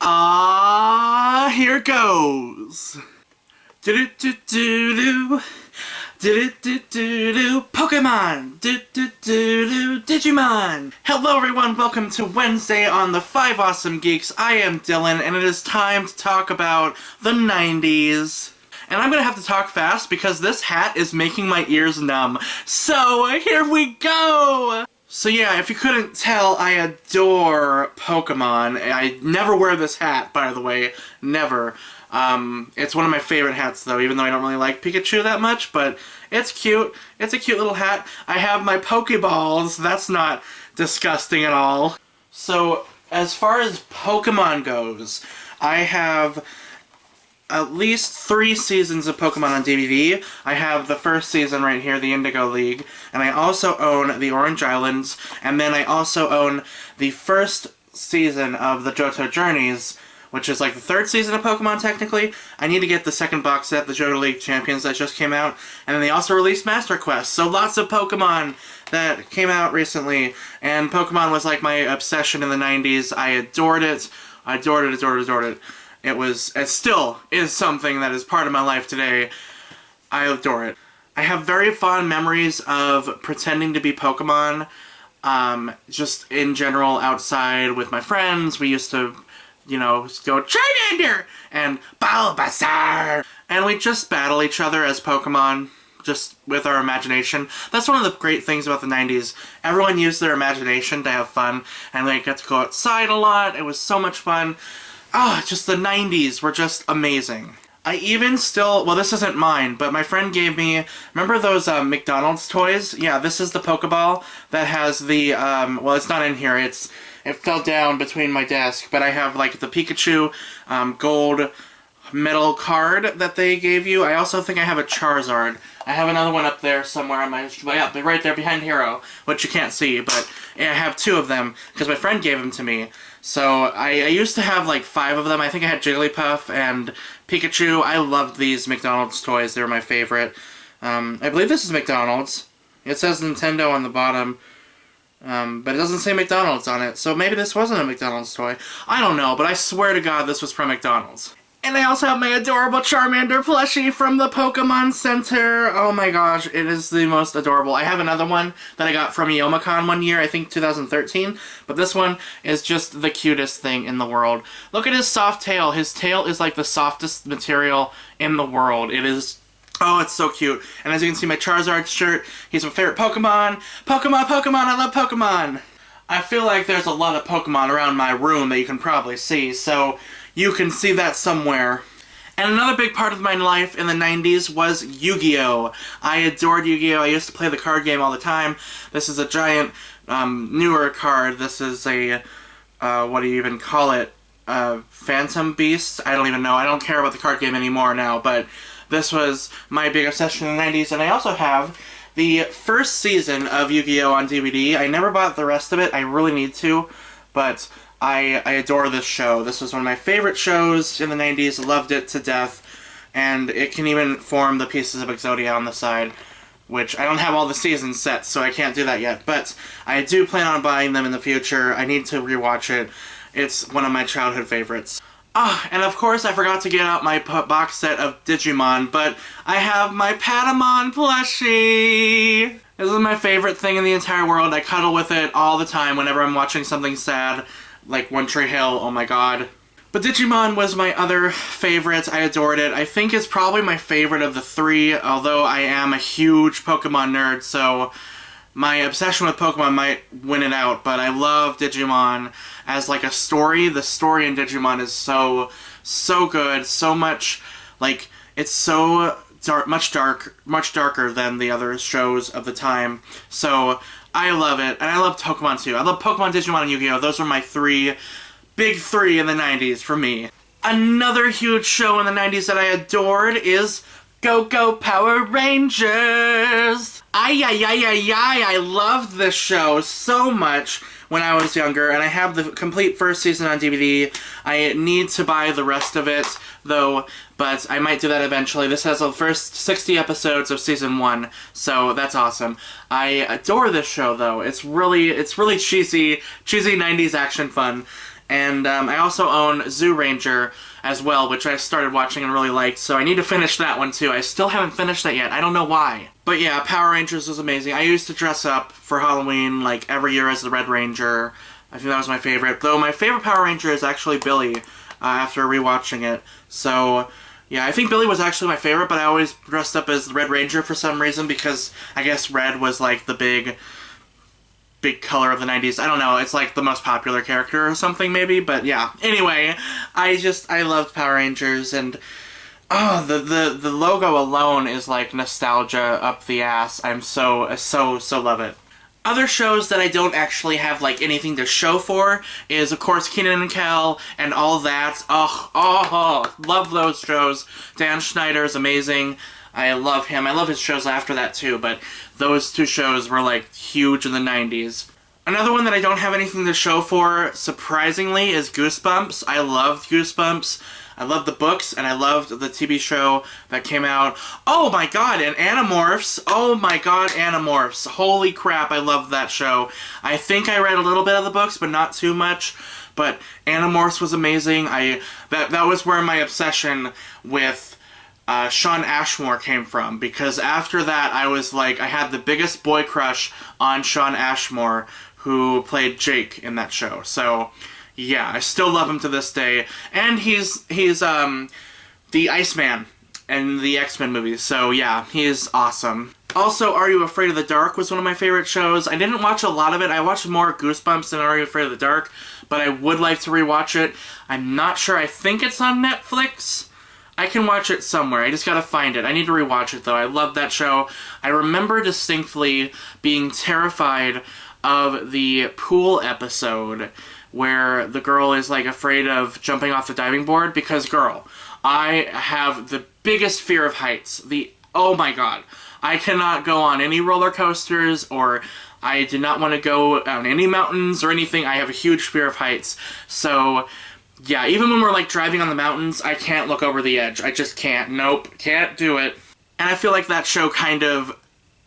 Here goes. Do-do-do-do-do. Do-do-do-do-do. Pokemon. Do-do-do-do. Digimon. Hello everyone, welcome to Wednesday on the 5 Awesome Geeks. I am Dylan, and it is time to talk about the 90s. And I'm gonna have to talk fast because this hat is making my ears numb. So, here we go! So yeah, if you couldn't tell, I adore Pokemon. I never wear this hat, by the way. Never. It's one of my favorite hats, though, even though I don't really like Pikachu that much, but it's cute. It's a cute little hat. I have my Pokeballs. That's not disgusting at all. So, as far as Pokemon goes, I have at least 3 seasons of Pokemon on DVD. I have the first season right here, the Indigo League, and I also own the Orange Islands, and then I also own the first season of the Johto Journeys, which is like the 3rd season of Pokemon, technically. I need to get the second box set, the Johto League Champions, that just came out, and then they also released Master Quest, so lots of Pokemon that came out recently, and Pokemon was like my obsession in the 90s. I adored it. I adored it, adored it, adored it. It still is something that is part of my life today. I adore it. I have very fond memories of pretending to be Pokemon, just in general outside with my friends. We used to, you know, go Charmander and Bulbasaur, and we just battle each other as Pokemon, just with our imagination. That's one of the great things about the 90s. Everyone used their imagination to have fun, and they got to go outside a lot. It was so much fun. Just the 90s were just amazing. I even still, well, this isn't mine, but my friend gave me, remember those McDonald's toys? Yeah, this is the Pokeball that has the, well, it's not in here, it fell down between my desk, but I have, like, the Pikachu gold metal card that they gave you. I also think I have a Charizard. I have another one up there somewhere on my, yeah, right there behind Hero, which you can't see, but yeah, I have 2 of them, because my friend gave them to me. So, I used to have like 5 of them. I think I had Jigglypuff and Pikachu. I loved these McDonald's toys. They were my favorite. I believe this is McDonald's. It says Nintendo on the bottom, but it doesn't say McDonald's on it. So maybe this wasn't a McDonald's toy. I don't know, but I swear to God this was from McDonald's. And I also have my adorable Charmander plushie from the Pokemon Center. Oh my gosh, it is the most adorable. I have another one that I got from Youmacon one year, I think 2013. But this one is just the cutest thing in the world. Look at his soft tail. His tail is like the softest material in the world. It is... oh, it's so cute. And as you can see, my Charizard shirt, he's my favorite Pokemon. Pokemon, Pokemon, I love Pokemon! I feel like there's a lot of Pokemon around my room that you can probably see, so you can see that somewhere. And another big part of my life in the 90s was Yu-Gi-Oh! I adored Yu-Gi-Oh! I used to play the card game all the time. This is a giant, newer card. This is a, what do you even call it? Phantom Beast? I don't even know. I don't care about the card game anymore now, but this was my big obsession in the 90s. And I also have the first season of Yu-Gi-Oh! On DVD. I never bought the rest of it. I really need to, but I adore this show. This was one of my favorite shows in the 90s. Loved it to death. And it can even form the pieces of Exodia on the side, which I don't have all the seasons set, so I can't do that yet. But I do plan on buying them in the future. I need to rewatch it. It's one of my childhood favorites. And of course I forgot to get out my box set of Digimon, but I have my Patamon plushie! This is my favorite thing in the entire world. I cuddle with it all the time whenever I'm watching something sad, like One Tree Hill, oh my god. But Digimon was my other favorite. I adored it. I think it's probably my favorite of the 3, although I am a huge Pokemon nerd, so my obsession with Pokemon might win it out, but I love Digimon as like a story. The story in Digimon is so good, so much, like, it's so dark, much darker than the other shows of the time. So I love it, and I love Pokemon too. I love Pokemon, Digimon, and Yu-Gi-Oh! Those were my big three in the 90s for me. Another huge show in the 90s that I adored is Go Go Power Rangers! I loved this show so much when I was younger, and I have the complete first season on DVD. I need to buy the rest of it, though, but I might do that eventually. This has the first 60 episodes of season 1, so that's awesome. I adore this show, though. It's really cheesy 90s action fun, And I also own Zoo Ranger as well, which I started watching and really liked, so I need to finish that one too. I still haven't finished that yet. I don't know why. But yeah, Power Rangers was amazing. I used to dress up for Halloween like every year as the Red Ranger. I think that was my favorite. Though my favorite Power Ranger is actually Billy after rewatching it. So yeah, I think Billy was actually my favorite, but I always dressed up as the Red Ranger for some reason because I guess red was like the big color of the 90s. I don't know, it's like the most popular character or something maybe, but yeah. Anyway, I loved Power Rangers, and oh, the logo alone is like nostalgia up the ass. I'm so love it. Other shows that I don't actually have like anything to show for is of course Kenan and Kel and all that. Oh, love those shows. Dan Schneider is amazing. I love him. I love his shows after that too, but those two shows were like huge in the 90s. Another one that I don't have anything to show for, surprisingly, is Goosebumps. I loved Goosebumps. I loved the books, and I loved the TV show that came out. Oh my god, and Animorphs. Oh my god, Animorphs. Holy crap, I loved that show. I think I read a little bit of the books, but not too much. But Animorphs was amazing. That was where my obsession with Shawn Ashmore came from, because after that I was like, I had the biggest boy crush on Shawn Ashmore, who played Jake in that show. So yeah, I still love him to this day, and he's the Iceman in the X-Men movies, so yeah, he's awesome. Also, Are You Afraid of the Dark was one of my favorite shows. I didn't watch a lot of it. I watched more Goosebumps than Are You Afraid of the Dark, but I would like to rewatch it. I'm not sure. I think it's on Netflix. I can watch it somewhere. I just gotta find it. I need to rewatch it, though. I love that show. I remember distinctly being terrified of the pool episode where the girl is, like, afraid of jumping off the diving board, because, girl, I have the biggest fear of heights. Oh my god. I cannot go on any roller coasters, or I do not want to go on any mountains or anything. I have a huge fear of heights. So yeah, even when we're like driving on the mountains, I can't look over the edge. I just can't. Nope, can't do it. And I feel like that show kind of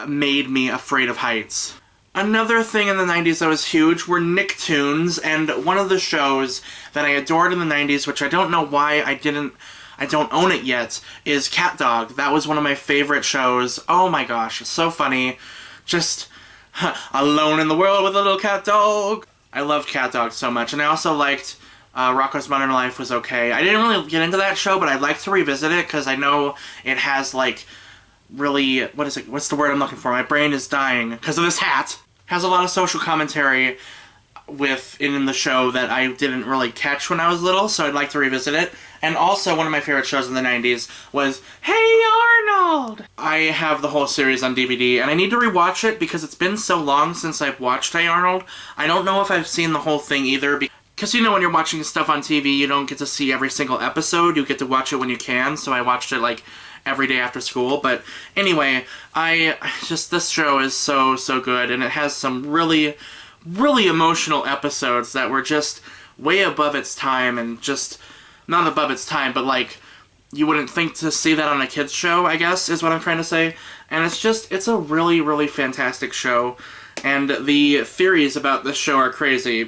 made me afraid of heights. Another thing in the 90s that was huge were Nicktoons, and one of the shows that I adored in the 90s, which I don't know why I don't own it yet, is Cat Dog. That was one of my favorite shows. Oh my gosh, it's so funny. Just alone in the world with a little cat dog. I loved Cat Dog so much, and I also liked Rocko's Modern Life was okay. I didn't really get into that show, but I'd like to revisit it because I know it has like really, what's the word I'm looking for? My brain is dying because of this hat. Has a lot of social commentary in the show that I didn't really catch when I was little, so I'd like to revisit it. And also, one of my favorite shows in the 90s was Hey Arnold! I have the whole series on DVD, and I need to rewatch it because it's been so long since I've watched Hey Arnold. I don't know if I've seen the whole thing either, because you know when you're watching stuff on TV, you don't get to see every single episode. You get to watch it when you can, so I watched it like every day after school. But anyway, this show is so good, and it has some really emotional episodes that were just way above its time, and just not above its time, but like you wouldn't think to see that on a kids show, I guess is what I'm trying to say. And it's a really fantastic show, and the theories about this show are crazy,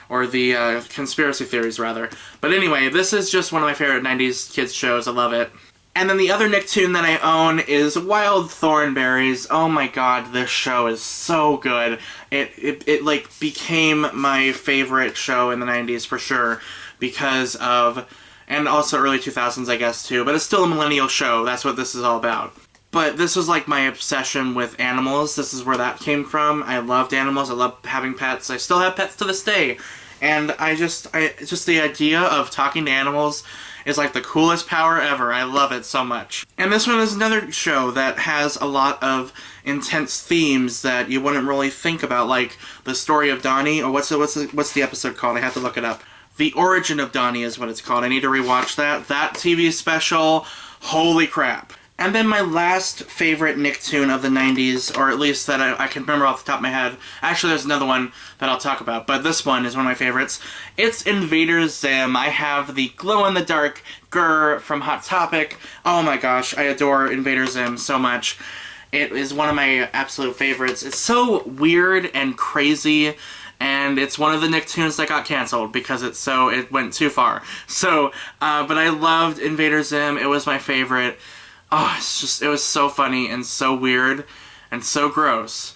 or the conspiracy theories rather. But anyway, this is just one of my favorite 90s kids shows. I love it. And then the other Nicktoon that I own is Wild Thornberrys. Oh my god, this show is so good. It like became my favorite show in the 90s for sure, because of, and also early 2000s I guess too, but it's still a millennial show. That's what this is all about. But this was like my obsession with animals. This is where that came from. I loved animals. I loved having pets. I still have pets to this day. And just the idea of talking to animals is like the coolest power ever. I love it so much. And this one is another show that has a lot of intense themes that you wouldn't really think about, like the story of Donnie, or what's the episode called? I have to look it up. The Origin of Donnie is what it's called. I need to rewatch that. That TV special, holy crap. And then my last favorite Nicktoon of the 90s, or at least that I can remember off the top of my head. Actually, there's another one that I'll talk about, but this one is one of my favorites. It's Invader Zim. I have the glow-in-the-dark Grr from Hot Topic. Oh my gosh, I adore Invader Zim so much. It is one of my absolute favorites. It's so weird and crazy and it's one of the Nicktoons that got canceled because it went too far. So, but I loved Invader Zim. It was my favorite. Oh, it was so funny and so weird and so gross,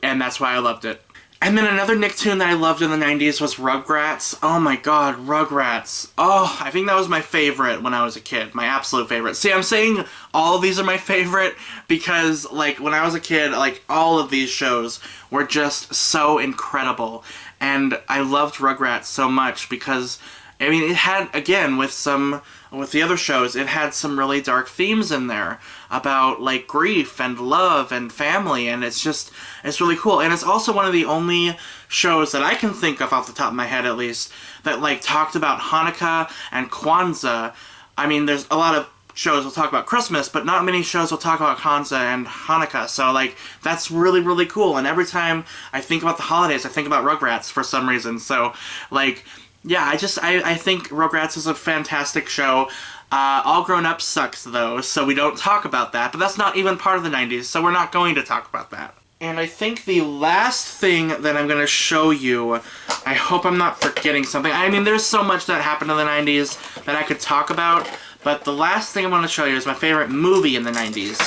and that's why I loved it. And then another Nicktoon that I loved in the 90s was Rugrats. Oh my god, Rugrats. Oh, I think that was my favorite when I was a kid. My absolute favorite. See, I'm saying all of these are my favorite because, like, when I was a kid, like, all of these shows were just so incredible. And I loved Rugrats so much because, I mean, it had, again, with the other shows, it had some really dark themes in there about, like, grief and love and family, and it's really cool. And it's also one of the only shows that I can think of, off the top of my head at least, that, like, talked about Hanukkah and Kwanzaa. I mean, there's a lot of shows will talk about Christmas, but not many shows will talk about Kwanzaa and Hanukkah, so, like, that's really, really cool. And every time I think about the holidays, I think about Rugrats for some reason, so, like, yeah, I think Rugrats is a fantastic show. All Grown Up sucks, though, so we don't talk about that, but that's not even part of the 90s, so we're not going to talk about that. And I think the last thing that I'm going to show you, I hope I'm not forgetting something. I mean, there's so much that happened in the 90s that I could talk about, but the last thing I want to show you is my favorite movie in the 90s.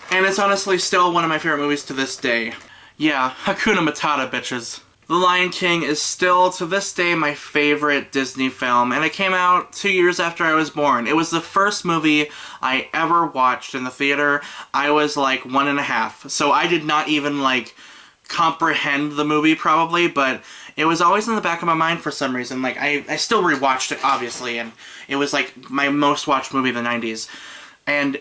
And it's honestly still one of my favorite movies to this day. Yeah, Hakuna Matata, bitches. The Lion King is still, to this day, my favorite Disney film, and it came out 2 years after I was born. It was the first movie I ever watched in the theater. I was, like, 1.5, so I did not even, like, comprehend the movie, probably, but it was always in the back of my mind for some reason. Like, I still rewatched it, obviously, and it was, like, my most watched movie in the 90s. And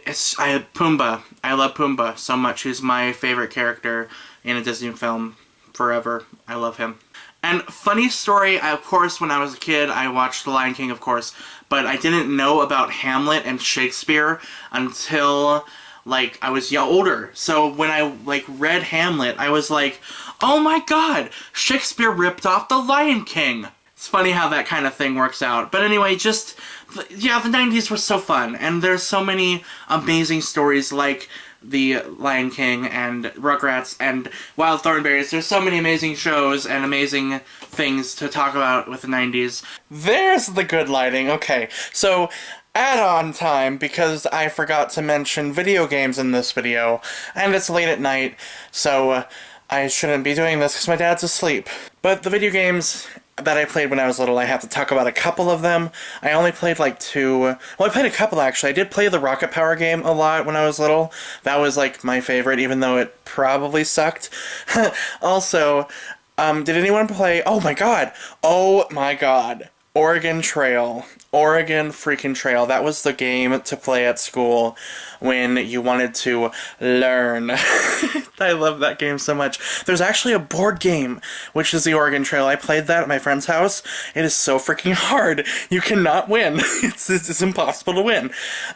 Pumbaa. I love Pumbaa so much. He's my favorite character in a Disney film. Forever. I love him. And funny story, of course, when I was a kid, I watched The Lion King, of course, but I didn't know about Hamlet and Shakespeare until, like, I was older. So when I, like, read Hamlet, I was like, oh my god, Shakespeare ripped off The Lion King. It's funny how that kind of thing works out. But anyway, yeah, the 90s were so fun, and there's so many amazing stories like The Lion King and Rugrats and Wild Thornberrys. There's so many amazing shows and amazing things to talk about with the 90s. There's the good lighting. Okay, so add-on time, because I forgot to mention video games in this video, and it's late at night, so I shouldn't be doing this because my dad's asleep. But the video games that I played when I was little, I have to talk about a couple of them. I only played like 2. Well, I played a couple, actually. I did play the Rocket Power game a lot when I was little. That was, like, my favorite, even though it probably sucked. Also, did anyone play... Oh my god! Oh my god! Oregon Trail. Oregon freaking Trail. That was the game to play at school when you wanted to learn. I love that game so much. There's actually a board game, which is the Oregon Trail. I played that at my friend's house. It is so freaking hard. You cannot win. It's impossible to win.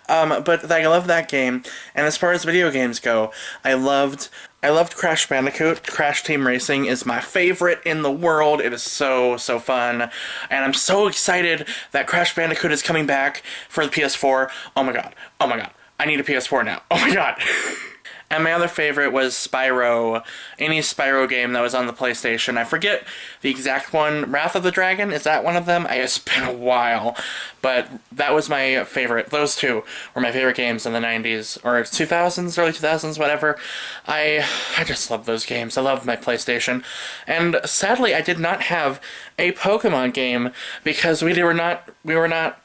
But I love that game. And as far as video games go, I loved Crash Bandicoot. Crash Team Racing is my favorite in the world. It is so, so fun. And I'm so excited that Crash Bandicoot is coming back for the PS4. Oh my god. Oh my god. I need a PS4 now. Oh my god. And my other favorite was Spyro. Any Spyro game that was on the PlayStation. I forget the exact one. Wrath of the Dragon? Is that one of them? It's been a while. But that was my favorite. Those two were my favorite games in the 90s. Or 2000s, early 2000s, whatever. I just love those games. I love my PlayStation. And sadly, I did not have a Pokemon game because we were not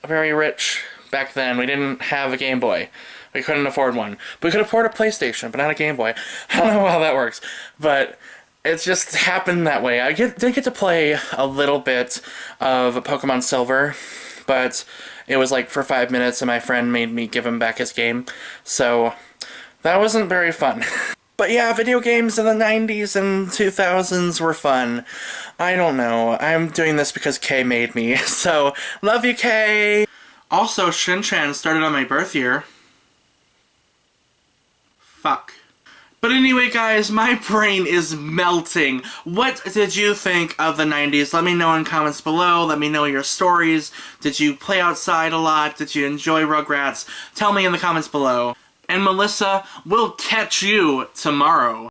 very rich back then. We didn't have a Game Boy. We couldn't afford one. We could afford a PlayStation, but not a Game Boy. I don't know how that works, but it just happened that way. I did get to play a little bit of Pokemon Silver, but it was like for 5 minutes, and my friend made me give him back his game, so that wasn't very fun. But yeah, video games in the 90s and 2000s were fun. I don't know. I'm doing this because Kay made me, so love you, Kay! Also, Shin-chan started on my birth year. Fuck. But anyway, guys, my brain is melting. What did you think of the 90s? Let me know in comments below. Let me know your stories. Did you play outside a lot? Did you enjoy Rugrats? Tell me in the comments below. And Melissa, we'll catch you tomorrow.